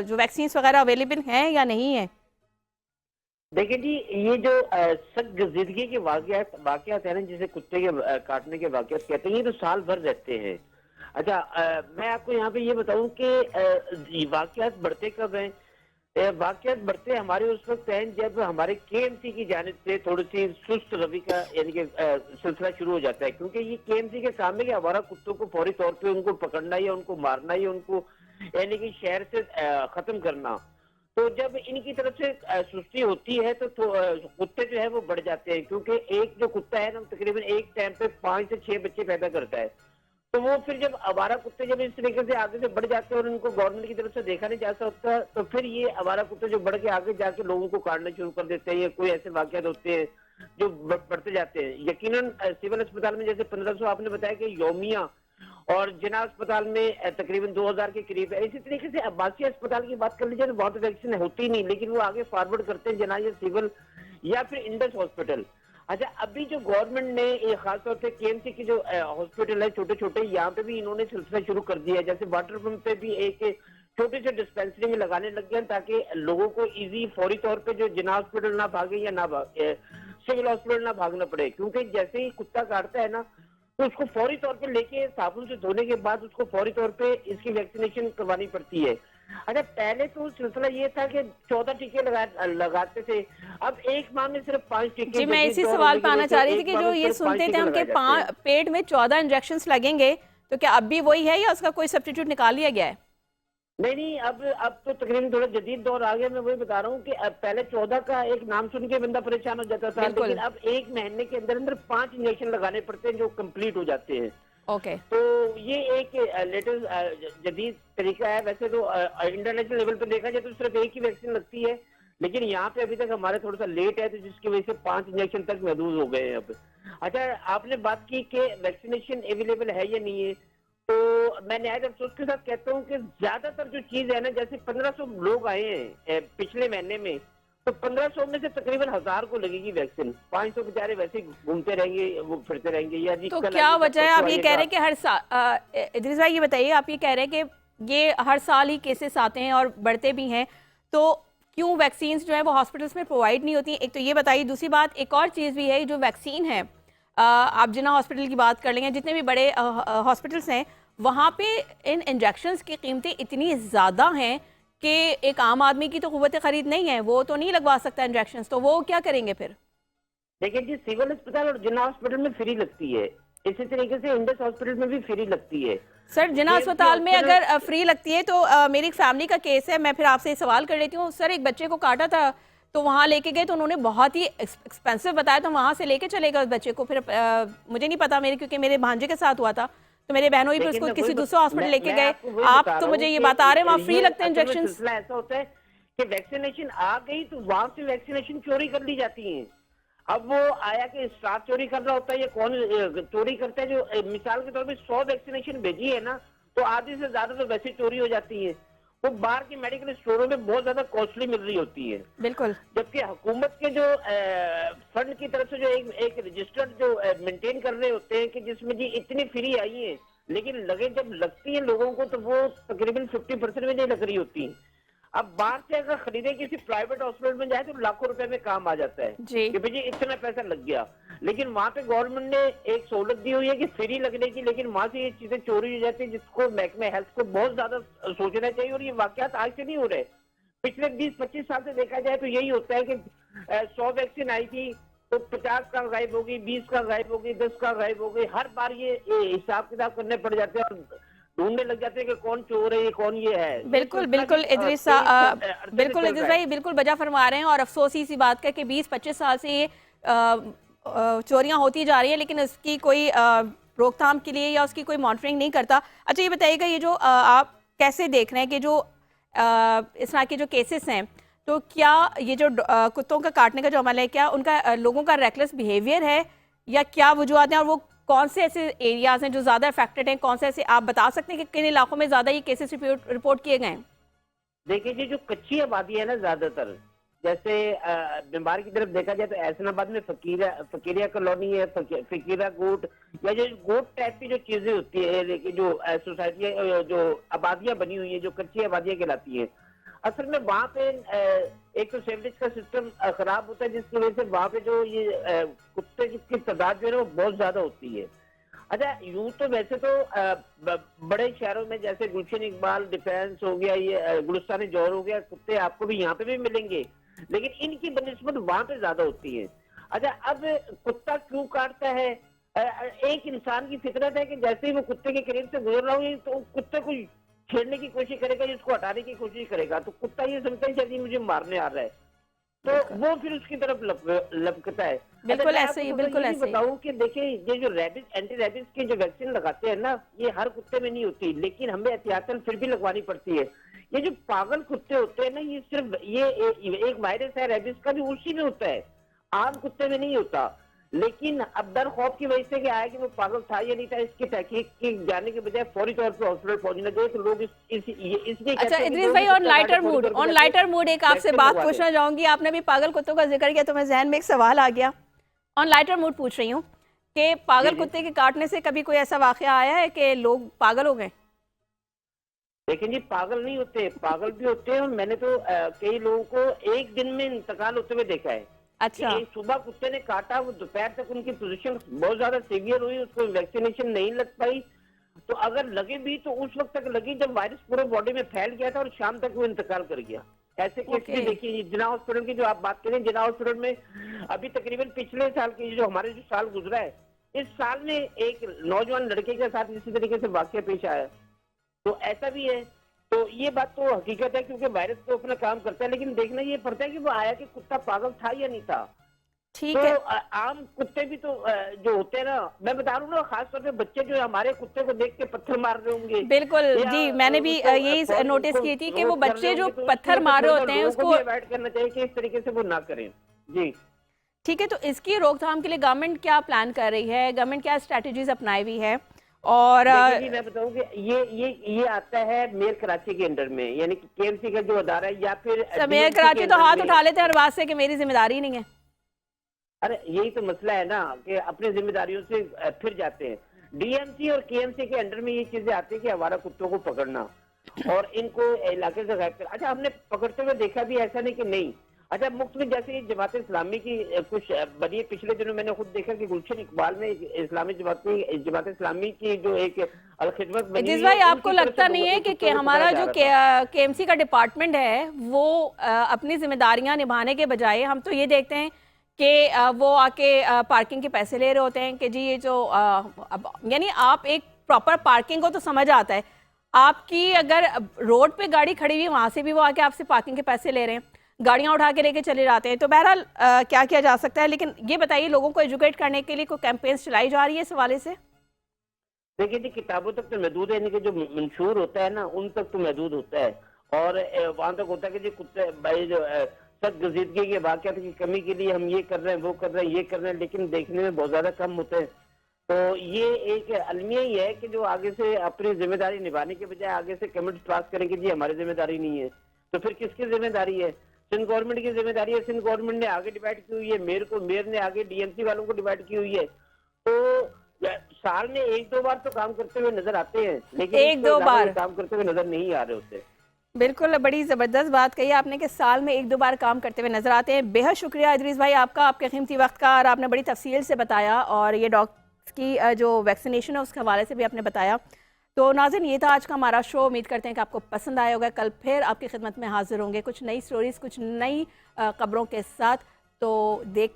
जो वैक्सीन वगैरह अवेलेबल हैं या नहीं है? देखिए जी, ये जो सख्त गजीदगी के वाकयात है ना, जिसे कुत्ते के काटने के वाकयात कहते हैं, ये तो साल भर रहते हैं। अच्छा, मैं आपको यहाँ पे ये बताऊं कि ये वाकयात बढ़ते कब हैं? वाकयात बढ़ते हमारे उस वक्त हैं जब हमारे केएमसी की जानिब से थोड़ी सी सुस्त रवि का यानी कि सिलसिला शुरू हो जाता है, क्योंकि ये केएमसी के काम है कि हमारा कुत्तों को फौरी तौर पे उनको पकड़ना या उनको मारना या उनको यानी कि शहर से खत्म करना। तो जब इनकी तरफ से सुस्ती होती है तो कुत्ते जो है वो बढ़ जाते हैं, क्योंकि एक जो कुत्ता है ना तकरीबन एक टाइम पे 5 से 6 बच्चे पैदा करता है। तो वो फिर जब आवारा कुत्ते जब इस तरीके से आगे से बढ़ जाते हैं और उनको गवर्नमेंट की तरफ से देखा नहीं जा सकता, तो फिर ये आवारा कुत्ते जो बढ़ के आगे जाके लोगों को काटना शुरू कर देते हैं। या कोई ऐसे वाकयात होते हैं जो बढ़ते जाते हैं। यकीनन सिविल अस्पताल में जैसे 1500 आपने बताया कि यौमिया, और जिना अस्पताल में तकरीबन 2000 के करीब है। इसी तरीके से अब्बासी अस्पताल की बात कर लीजिए तो बहुत वैक्सीन होती नहीं, लेकिन वो आगे फॉरवर्ड करते हैं जिना या सिविल या फिर इंडस हॉस्पिटल। अच्छा, अभी जो गवर्नमेंट ने खासतौर से केएमसी की जो हॉस्पिटल है छोटे छोटे, यहाँ पे भी इन्होंने सिलसिला शुरू कर दिया है। जैसे वाटर पंप पे भी एक छोटे से डिस्पेंसरी में लगाने लग गए, ताकि लोगों को इजी फौरी तौर पे जो जिना हॉस्पिटल ना भागे या ना भागे सिविल हॉस्पिटल ना भागना पड़े। क्योंकि जैसे ही कुत्ता काटता है ना, तो उसको फौरी तौर पे लेके साबुन से धोने के बाद उसको फौरी तौर पे इसकी वैक्सीनेशन करवानी पड़ती है। अच्छा, पहले तो सिलसिला ये था कि 14 टीके लगाते थे, अब एक माह में सिर्फ 5 टीके। जी, मैं इसी सवाल पे आना चाह रही थी कि जो ये सुनते थे हम कि पेट में 14 इंजेक्शन लगेंगे, तो क्या अब भी वही है या उसका कोई सब्स्टिट्यूट निकाल लिया गया है? नहीं, अब तो तकरीबन थोड़ा जदीद दौर आ गया। मैं वही बता रहा हूँ कि अब पहले 14 का एक नाम सुन के बंदा परेशान हो जाता था, लेकिन अब एक महीने के अंदर अंदर 5 इंजेक्शन लगाने पड़ते हैं जो कंप्लीट हो जाते हैं। ओके। तो ये एक लेटेस्ट जदीद तरीका है। वैसे तो इंटरनेशनल लेवल पे देखा जाए तो सिर्फ एक ही वैक्सीन लगती है, लेकिन यहाँ पे अभी तक हमारे थोड़ा सा लेट है, तो जिसकी वजह से 5 इंजेक्शन तक महदूद हो गए हैं अब। अच्छा, आपने बात की कि वैक्सीनेशन अवेलेबल है या नहीं है, तो मैं नहायत अफसोस के साथ कहता हूँ कि ज्यादातर जो चीज है ना, जैसे 1500 लोग आए हैं पिछले महीने में, तो 1500 में से तकरीबन 1000 को लगेगी वैक्सीन। 500 बेचारे वैसे ही घूमते रहेंगे, वो फिरते रहेंगे। या जी, तो क्या वजह है? आप ये कह रहे हैं कि हर साल, इदरीस भाई ये बताइए, आप ये कह रहे हैं कि ये हर साल ही केसेस आते हैं और बढ़ते भी हैं, तो क्यों वैक्सीन जो है वो हॉस्पिटल्स में प्रोवाइड नहीं होती? एक तो ये बताइए। दूसरी बात, एक और चीज़ भी है, जो वैक्सीन है, आप जिना हॉस्पिटल की बात कर लेंगे, जितने भी बड़े हॉस्पिटल्स हैं, वहाँ पे इन इंजेक्शन्स की कीमतें इतनी ज़्यादा हैं कि एक आम आदमी की तो क़ुव्वत ख़रीद नहीं है, वो तो नहीं लगवा सकता इंजेक्शन्स, तो वो क्या करेंगे फिर? देखिए जी, सिविल अस्पताल और जिना हॉस्पिटल में फ्री लगती है, इसी तरीके से इंडस हॉस्पिटल में भी फ्री लगती है। सर, जिना अस्पताल में अगर फ्री लगती है तो मेरी एक फैमिली का केस है, मैं फिर आपसे सवाल कर लेती हूँ। सर, एक बच्चे को काटा था तो वहाँ लेके गए तो उन्होंने बहुत ही एक्सपेंसिव बताया, तो वहाँ से लेके चले गए उस बच्चे को। फिर मुझे नहीं पता, क्योंकि मेरे भांजे के साथ हुआ था, तो मेरे बहनों ही फिर उसको किसी दूसरे हॉस्पिटल लेके गए। आप तो मुझे ये बता रहे हैं वहाँ फ्री लगते हैं इंजेक्शन। ऐसा होता है कि वैक्सीनेशन आ गई तो वहां से वैक्सीनेशन चोरी कर ली जाती है। अब वो आया कि स्टाफ चोरी कर रहा होता है, या कौन चोरी करता है? जो मिसाल के तौर पे 100 वैक्सीनेशन भेजी है ना, तो आधी से ज्यादा तो वैसे चोरी हो जाती है। वो बाहर के मेडिकल स्टोरों में बहुत ज्यादा कॉस्टली मिल रही होती है। बिल्कुल। जबकि हुकूमत के जो फंड की तरफ से जो एक रजिस्टर्ड जो मेंटेन कर रहे होते हैं कि जिसमें जी इतनी फ्री आई है, लेकिन लगे जब लगती है लोगों को तो वो तकरीबन 50% में नहीं लग रही होती। अब बाहर से अगर खरीदे किसी प्राइवेट हॉस्पिटल में जाए तो लाखों रुपए में काम आ जाता है कि भाई इतना पैसा लग गया। लेकिन वहां पे गवर्नमेंट ने एक सहूलत दी हुई है कि फ्री लगने की, लेकिन वहां से ये चीजें चोरी हो जाती है, जिसको महकमे हेल्थ को बहुत ज्यादा सोचना चाहिए। और ये वाकयात आज से नहीं हो रहे, पिछले 20-25 साल से देखा जाए तो यही होता है कि 100 वैक्सीन आई थी तो 50 का गायब हो गई, 20 का गायब हो गई, 10 का गायब हो गई। हर बार ये हिसाब किताब करने पड़ जाते हैं और ढूंढने लग जाते हैं कि कौन चोर है, कौन ये है। बिल्कुल बिल्कुल इदरीस भाई बिल्कुल बजा फरमा रहे हैं। और अफसोस ही सी बात है कि 20-25 साल से ये चोरियां होती जा रही है, लेकिन उसकी कोई रोकथाम के लिए या उसकी कोई मॉनिटरिंग नहीं करता। अच्छा, ये बताइएगा, ये जो आप कैसे देख रहे हैं कि जो इस तरह के जो केसेस हैं, तो क्या ये जो कुत्तों का काटने का जो अमल है, क्या उनका लोगों का रेकलेस बिहेवियर है या क्या वजूहत हैं? और वो कौन से ऐसे एरियाज हैं जो ज़्यादा अफेक्टेड हैं? कौन से ऐसे आप बता सकते हैं कि किन इलाकों में ज़्यादा ये केसेस रिपोर्ट किए गए हैं? देखिए जी, जो कच्ची आबादी है ना, ज्यादातर जैसे बीमार की तरफ देखा जाए तो एहसनाबाद में फकीरिया कॉलोनी है, फकीरा गोट, या जो गोट टाइप की जो चीजें होती है, लेकिन जो सोसाइटी जो आबादियां बनी हुई है जो कच्ची आबादियां कहलाती हैं। असल में वहाँ पे एक तो सेवरेज का सिस्टम खराब होता है, जिसकी वजह से वहाँ पे जो ये कुत्ते की तादाद जो है ना वो बहुत ज्यादा होती है। अच्छा, यूं तो वैसे तो बड़े शहरों में जैसे गुलशन इकबाल डिफेंस हो गया, ये गुलिस्तान जौहर हो गया, कुत्ते आपको भी यहाँ पे भी मिलेंगे, लेकिन इनकी बनिस्बत वहां पे ज्यादा होती है। अच्छा, अब कुत्ता क्यों काटता है? एक इंसान की फितरत है कि जैसे ही वो कुत्ते के करीब से गुजर रहा हो तो कुत्ते को छेड़ने की कोशिश करेगा, इसको हटाने की कोशिश करेगा, तो कुत्ता ये समझता है शायद मुझे मारने आ रहा है, तो वो फिर उसकी तरफ लपकता है। बिल्कुल ऐसे ही, बिल्कुल ऐसे ही। बताऊं कि देखिए, ये जो रेबिस एंटी रेबिस की जो वैक्सीन लगाते हैं ना, ये हर कुत्ते में नहीं होती, लेकिन हमें एहतियातन फिर भी लगवानी पड़ती है। ये जो पागल कुत्ते होते हैं ना, ये सिर्फ ये एक वायरस है रेबिस का, भी उसी में होता है, आम कुत्ते में नहीं होता। लेकिन अब डर खौफ की वजह से क्या आया कि वो पागल था या नहीं था, इसकी तहकीक की जाने के बजाय फौरी तौर पर हॉस्पिटल पहुंचना चाहिए, तो लोग इसलिए। अच्छा इदरीस भाई, ऑन लाइटर मूड एक आपसे बात पूछना चाहूंगी। आपने भी पागल कुत्तों का जिक्र किया तो मेरे जहन में एक सवाल आ गया। ऑन लाइटर मूड पूछ रही हूँ कि पागल कुत्ते के काटने से कभी कोई ऐसा वाकया आया है कि लोग पागल हो गए? लेकिन जी पागल नहीं होते, पागल भी होते हैं, और मैंने तो कई लोगों को एक दिन में इंतकाल होते हुए देखा है। अच्छा, सुबह कुत्ते ने काटा, वो दोपहर तक उनकी पोजीशन बहुत ज्यादा सीवियर हुई, उसको वैक्सीनेशन नहीं लग पाई, तो अगर लगे भी तो उस वक्त तक लगी जब वायरस पूरे बॉडी में फैल गया था, और शाम तक वो इंतकाल कर गया। ऐसे केस भी देखिए। जिना हॉस्पिटल की जो आप बात करें, जिना हॉस्पिटल में अभी तकरीबन पिछले साल की जो हमारे जो साल गुजरा है, इस साल में एक नौजवान लड़के के साथ इसी तरीके से वाकया पेश आया, तो ऐसा भी है। तो ये बात तो हकीकत है, क्योंकि वायरस तो अपना काम करता है, लेकिन देखना ये पड़ता है कि वो आया कि कुत्ता पागल था या नहीं था। ठीक तो है। आम कुत्ते भी तो जो होते हैं ना, मैं बता रहा हूँ ना, खासतौर पे बच्चे जो हमारे कुत्ते को देख के पत्थर मार रहे होंगे। बिल्कुल जी, मैंने भी यही नोटिस की थी कि वो बच्चे जो पत्थर मार रहे होते हैं उसको अवॉइड करना चाहिए कि इस तरीके से वो ना करें। जी ठीक है। तो इसकी रोकथाम के लिए गवर्नमेंट क्या प्लान कर रही है, गवर्नमेंट क्या स्ट्रेटजीज अपनाई हुई है? और मैं बताऊं कि ये आता है मेयर कराची के अंडर में, यानी कि केएमसी का जो अदारा है, या फिर मेयर कराची तो हाथ उठा लेते हैं हर बात से कि मेरी जिम्मेदारी नहीं है। अरे यही तो मसला है ना कि अपनी जिम्मेदारियों से फिर जाते हैं। डीएमसी और केएमसी के अंडर में ये चीजें आती है कि हमारा कुत्तों को पकड़ना और इनको इलाके से गायब करना। अच्छा, हमने पकड़ते हुए देखा भी, ऐसा नहीं कि नहीं। अच्छा, मुफ्त में जैसे जमात इस्लामी की कुछ बनी, पिछले दिनों मैंने खुद देखा कि गुलशन इकबाल में इस्लामी जमात इस्लामी की जो एक अलखिदमत बनी। जिस भाई, आपको लगता नहीं है कि हमारा जो केएमसी का डिपार्टमेंट है वो अपनी जिम्मेदारियां निभाने के बजाय, हम तो ये देखते हैं कि वो आके पार्किंग के पैसे ले रहे होते हैं कि जी ये जो यानी आप एक प्रॉपर पार्किंग को तो समझ आता है, आपकी अगर रोड पे गाड़ी खड़ी हुई वहां से भी वो आके आपसे पार्किंग के पैसे ले रहे हैं, गाड़ियां उठा के लेके चले जाते हैं। तो बहरहाल क्या किया जा सकता है? लेकिन ये बताइए, लोगों को एजुकेट करने के लिए कोई कैंपेन्स चलाई जा रही है इस हवाले से? देखिए जी, किताबों तक तो महदूद है, यानी कि जो मंशूर होता है ना उन तक तो महदूद होता है, और वहां तक होता है कि जी कुत्ते भाई जो सख्त गजीदगी के वाक़यात की कमी के लिए हम ये कर रहे हैं, वो कर रहे हैं, ये कर रहे हैं, लेकिन देखने में बहुत ज्यादा कम होते हैं। तो ये एक अलमिया ही है कि जो आगे से अपनी जिम्मेदारी निभाने के बजाय आगे से कमेंट पास करेंगे जी हमारी जिम्मेदारी नहीं है, तो फिर किसकी जिम्मेदारी है? सिंध गवर्नमेंट की जिम्मेदारी है। सिंध गवर्नमेंट ने आगे डिवाइड की हुई है, मेयर ने आगे डीएमसी वालों को डिवाइड की हुई है। तो साल में एक दो बार तो काम करते हुए नजर आते हैं, लेकिन एक दो बार काम करते हुए नजर नहीं आ रहे होते। बिल्कुल, बड़ी ज़बरदस्त बात कही आपने कि साल में एक दो बार काम करते हुए नजर आते हैं। बेहद शुक्रिया इदरीस भाई आपका, आपके कीमती वक्त का, और आपने बड़ी तफसील से बताया, और ये डॉग्स की जो वैक्सीनेशन है उसके हवाले से भी आपने बताया। तो नाज़रीन, ये था आज का हमारा शो। उम्मीद करते हैं कि आपको पसंद आया होगा। कल फिर आपकी खिदमत में हाजिर होंगे कुछ नई स्टोरीज, कुछ नई खबरों के साथ। तो देखते